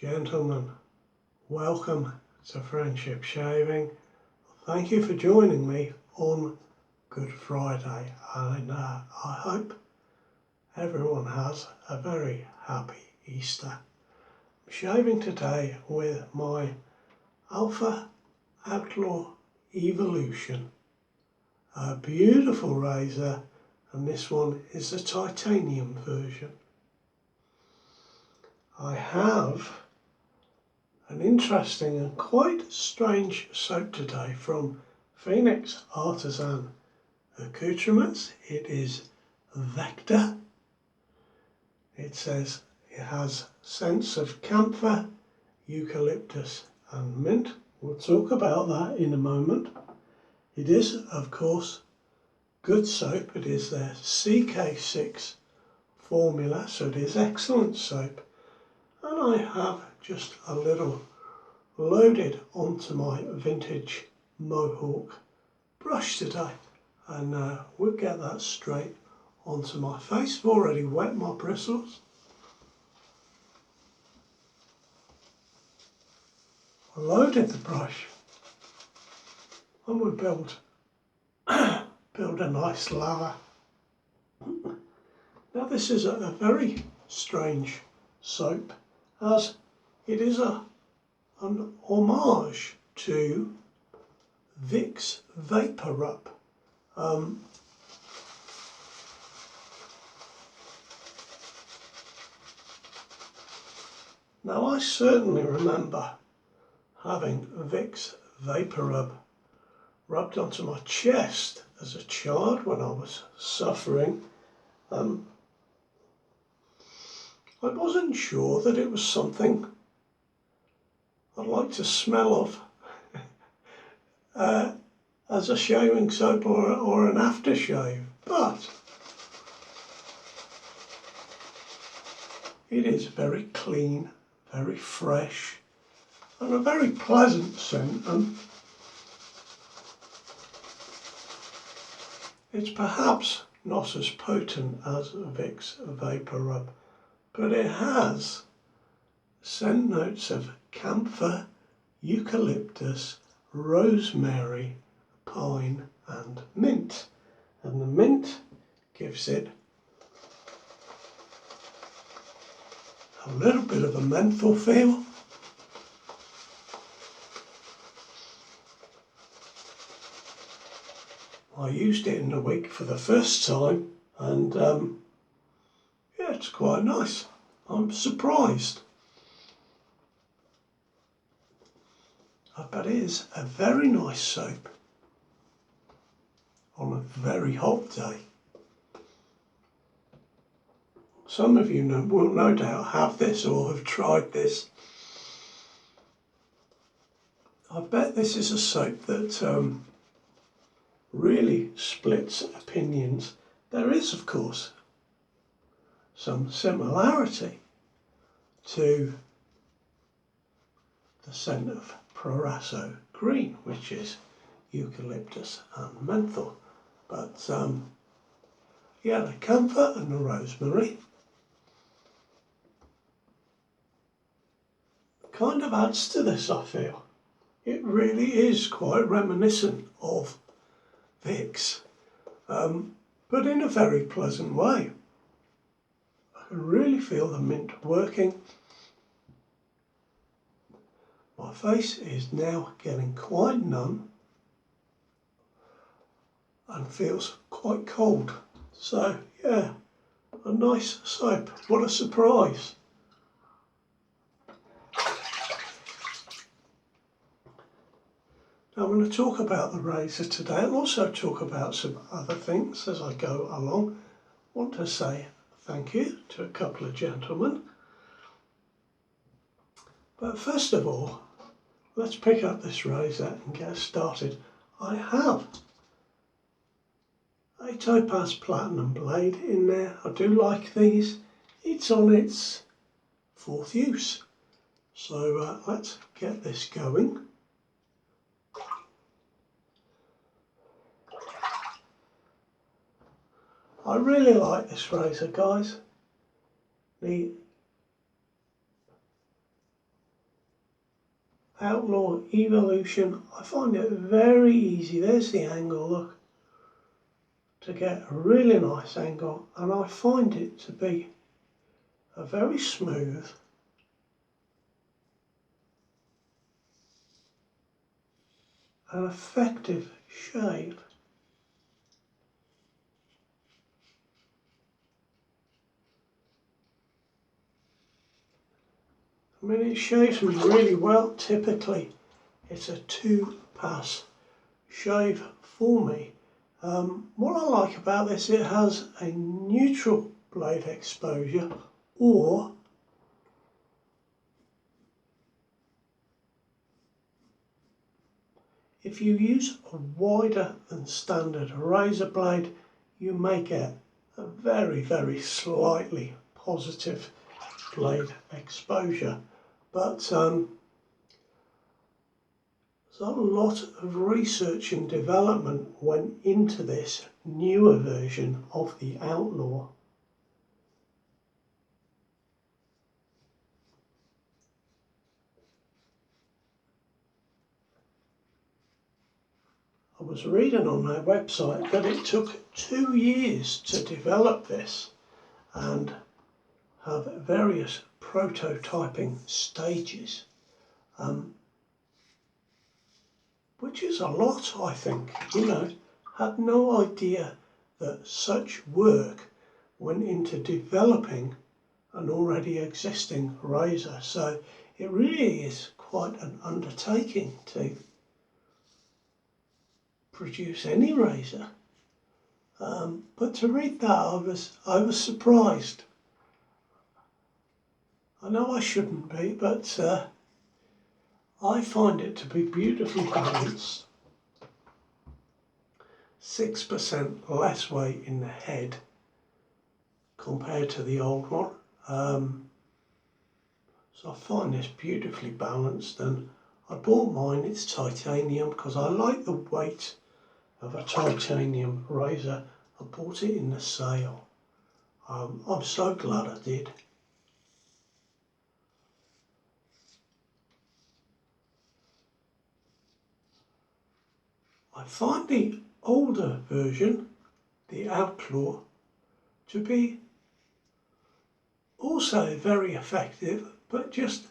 Gentlemen, welcome to Friendship Shaving. Thank you for joining me on Good Friday, and I hope everyone has a very happy Easter. I'm shaving today with my Outlaw Evolution, a beautiful razor, and this one is the titanium version. I have an interesting and quite strange soap today from Phoenix Artisan Accoutrements. It is Vector. It says it has scents of camphor, eucalyptus and mint. We'll talk about that in a moment. It is, of course, good soap. It is their CK6 formula, so it is excellent soap. And I have just a little loaded onto my vintage Mohawk brush today, and we'll get that straight onto my face. I've already wet my bristles. I loaded the brush and we build a nice lather. Now this is a very strange soap, as it is an homage to Vicks Vaporub. Now I certainly remember having Vicks Vaporub rubbed onto my chest as a child when I was suffering. I wasn't sure that it was something I'd like to smell of as a shaving soap or an aftershave, but it is very clean, very fresh, and a very pleasant scent, and it's perhaps not as potent as Vicks Vaporub, but it has scent notes of camphor, eucalyptus, rosemary, pine and mint, and the mint gives it a little bit of a menthol feel. I used it in the week for the first time, and yeah, it's quite nice. I'm surprised. But it is a very nice soap on a very hot day. Some of you will no doubt have this or have tried this. I bet this is a soap that really splits opinions. There is, of course, some similarity to the scent of Proraso Green, which is eucalyptus and menthol, but yeah, the camphor and the rosemary kind of adds to this, I feel. It really is quite reminiscent of Vicks, but in a very pleasant way. I can really feel the mint working. My face is now getting quite numb and feels quite cold. So yeah, a nice soap. What a surprise. Now I'm going to talk about the razor today and also talk about some other things as I go along. I want to say thank you to a couple of gentlemen. But first of all, let's pick up this razor and get started. I have a Topaz Platinum blade in there. I do like these. It's on its 4th use. So let's get this going. I really like this razor, guys. The Outlaw Evolution. I find it very easy, there's the angle, look, to get a really nice angle, and I find it to be a very smooth and effective shave. I mean, it shaves me really well. Typically it's a 2-pass shave for me. What I like about this, it has a neutral blade exposure, or if you use a wider than standard razor blade, you may get a very, very slightly positive blade exposure. But there's a lot of research and development went into this newer version of the Outlaw. I was reading on their website that it took 2 years to develop this and have various prototyping stages, which is a lot, I think. You know, had no idea that such work went into developing an already existing razor. So it really is quite an undertaking to produce any razor. But to read that, I was surprised. I know I shouldn't be, but I find it to be beautifully balanced. 6% less weight in the head compared to the old one. So I find this beautifully balanced, and I bought mine, it's titanium, because I like the weight of a titanium razor. I bought it in the sale. I'm so glad I did. I find the older version, the Outlaw, to be also very effective, but just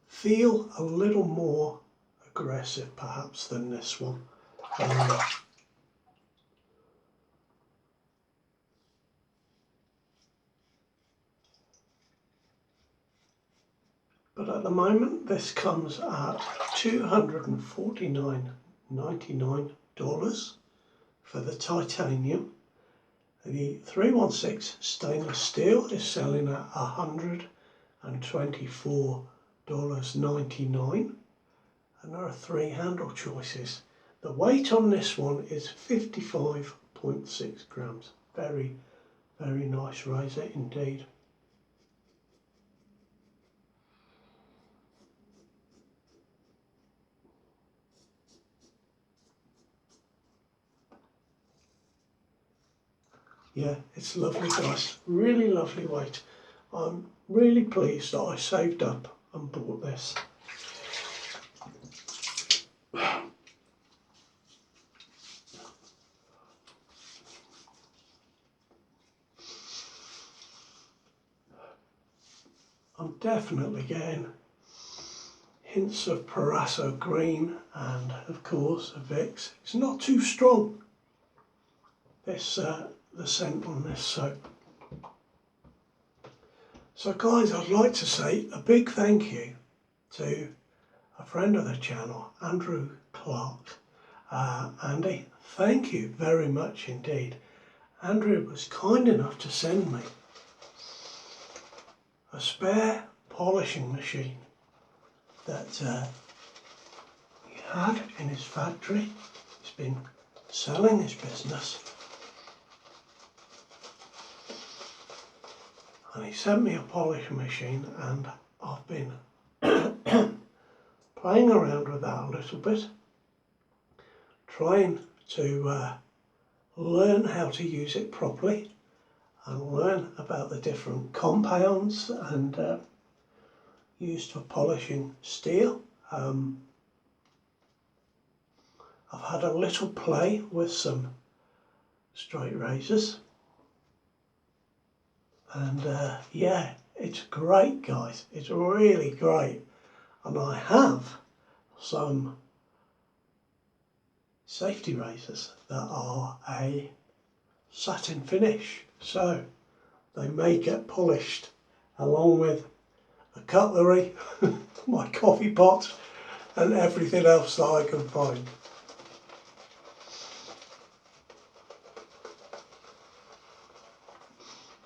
feel a little more aggressive perhaps than this one. But at the moment this comes at $249.99 for the titanium. The 316 stainless steel is selling at $124.99, and there are 3 handle choices. The weight on this one is 55.6 grams. Very, very nice razor indeed. Yeah, it's lovely guys, really lovely weight. I'm really pleased that I saved up and bought this. I'm definitely getting hints of Parasso green and of course Vicks. It's not too strong, this the scent on this soap. So guys, I'd like to say a big thank you to a friend of the channel, Andrew Clark. Andy, thank you very much indeed. Andrew was kind enough to send me a spare polishing machine that he had in his factory. He's been selling his business, and he sent me a polishing machine, and I've been playing around with that a little bit, trying to learn how to use it properly and learn about the different compounds and used for polishing steel. I've had a little play with some straight razors, and yeah, it's great, guys. It's really great. And I have some safety razors that are a satin finish, so they may get polished along with the cutlery, my coffee pot, and everything else that I can find.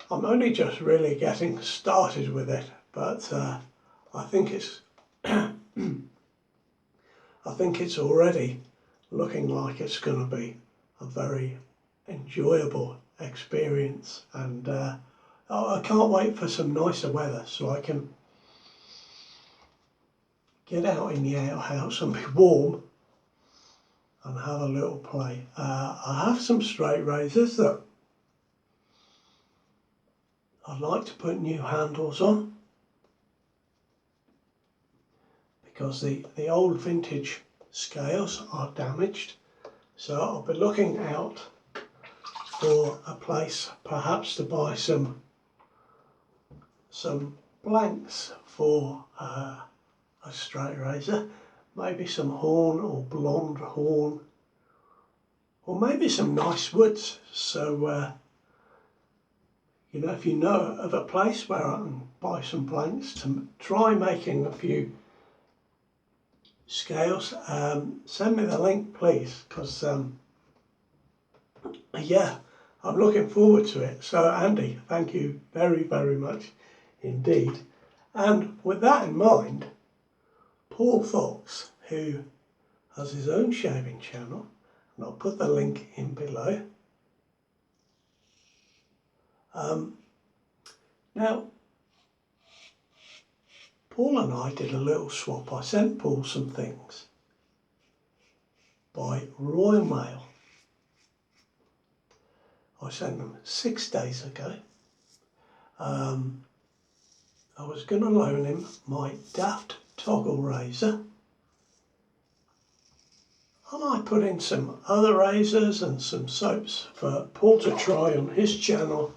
I'm only just really getting started with it, but I think it's I think it's already looking like it's going to be a very enjoyable experience, and I can't wait for some nicer weather so I can get out in the outhouse and be warm and have a little play. I have some straight razors that I'd like to put new handles on, because the old vintage scales are damaged, so I'll be looking out for a place perhaps to buy some blanks for a straight razor, maybe some horn or blonde horn, or maybe some nice woods. So you know, if you know of a place where I can buy some blanks to try making a few scales, send me the link, please, because yeah, I'm looking forward to it. So Andy, thank you very, very much indeed. And with that in mind, Paul Fox, who has his own shaving channel, and I'll put the link in below. Now, Paul and I did a little swap. I sent Paul some things by Royal Mail. I sent them 6 days ago. I was going to loan him my Daft toggle razor, and I put in some other razors and some soaps for Paul to try on his channel,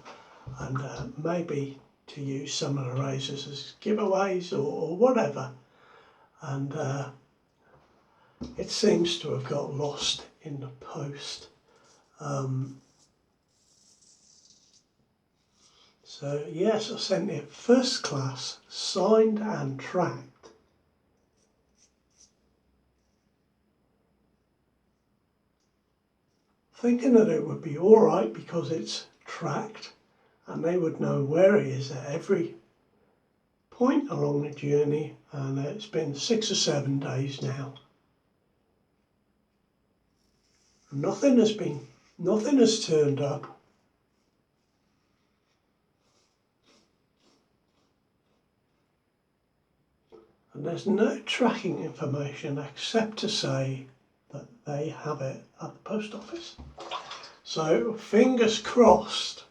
and maybe to use some of the razors as giveaways or whatever. And it seems to have got lost in the post. So yes, I sent it first class, signed and tracked. Thinking that it would be alright because it's tracked and they would know where he is at every point along the journey, and it's been 6 or 7 days now. Nothing has turned up. And there's no tracking information except to say that they have it at the post office. So fingers crossed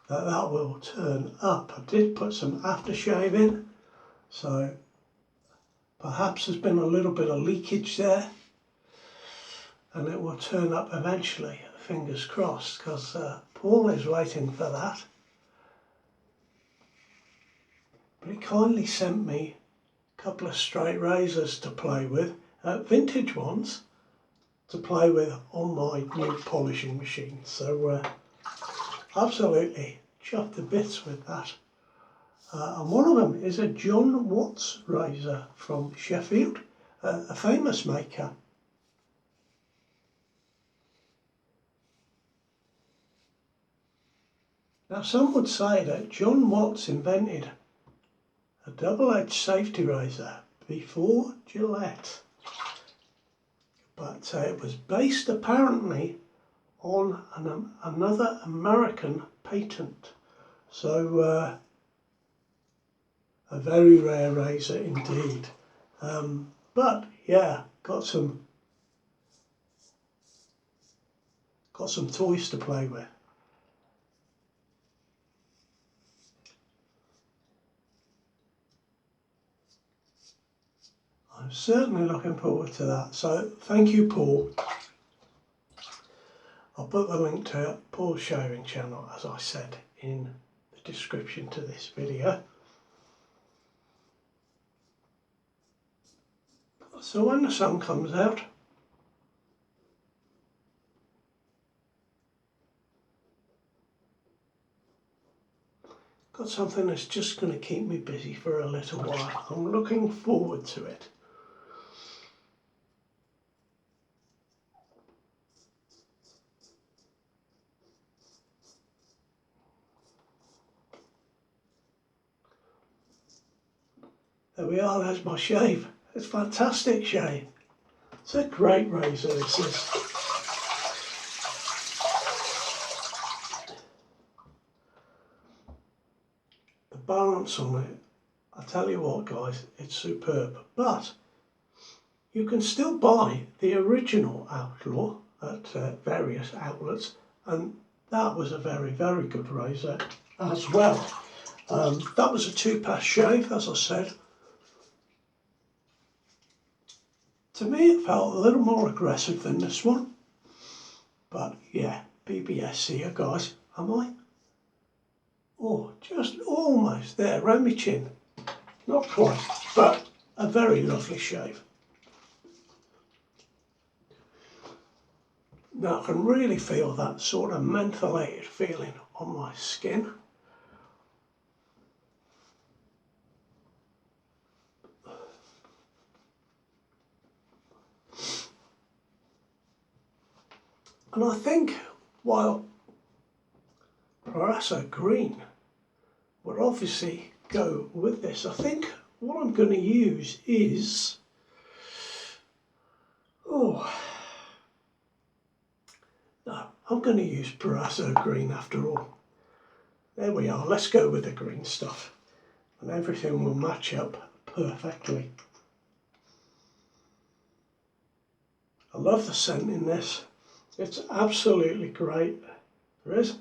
that will turn up. I did put some aftershave in, so perhaps there's been a little bit of leakage there, and it will turn up eventually, fingers crossed, because Paul is waiting for that. But he kindly sent me a couple of straight razors to play with, vintage ones to play with on my new polishing machine. So absolutely chuffed to bits with that. And one of them is a John Watts razor from Sheffield, a famous maker. Now, some would say that John Watts invented a double-edged safety razor before Gillette, but it was based apparently on another American patent. So a very rare razor indeed. But yeah, got some toys to play with. I'm certainly looking forward to that. So thank you, Paul. I'll put the link to Paul's shaving channel, as I said, in the description to this video. So when the sun comes out, got something that's just going to keep me busy for a little while. I'm looking forward to it. There we are, there's my shave. It's a fantastic shave. It's a great razor, this is. The balance on it, I tell you what guys, it's superb. But you can still buy the original Outlaw at various outlets, and that was a very, very good razor as well. That was a 2-pass shave, as I said. To me it felt a little more aggressive than this one, but yeah, BBS here guys, am I? Oh, just almost there, around my chin. Not quite, but a very lovely shave. Now I can really feel that sort of mentholated feeling on my skin. And I think while Proraso Green would obviously go with this, I think what I'm going to use is, no, I'm going to use Proraso Green after all. There we are, let's go with the green stuff and everything will match up perfectly. I love the scent in this. It's absolutely great. There is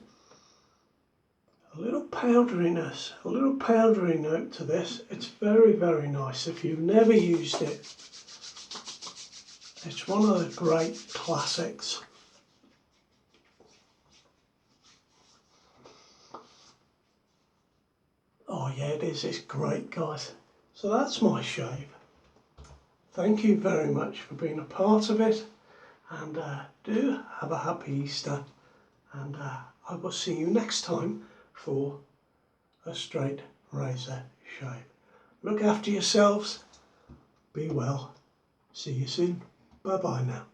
a little powderiness, a little powdery note to this. It's very, very nice. If you've never used it, it's one of the great classics. Oh yeah, it is. It's great, guys. So that's my shave. Thank you very much for being a part of it. And do have a happy Easter, and I will see you next time for a straight razor shave. Look after yourselves, be well, see you soon, bye bye now.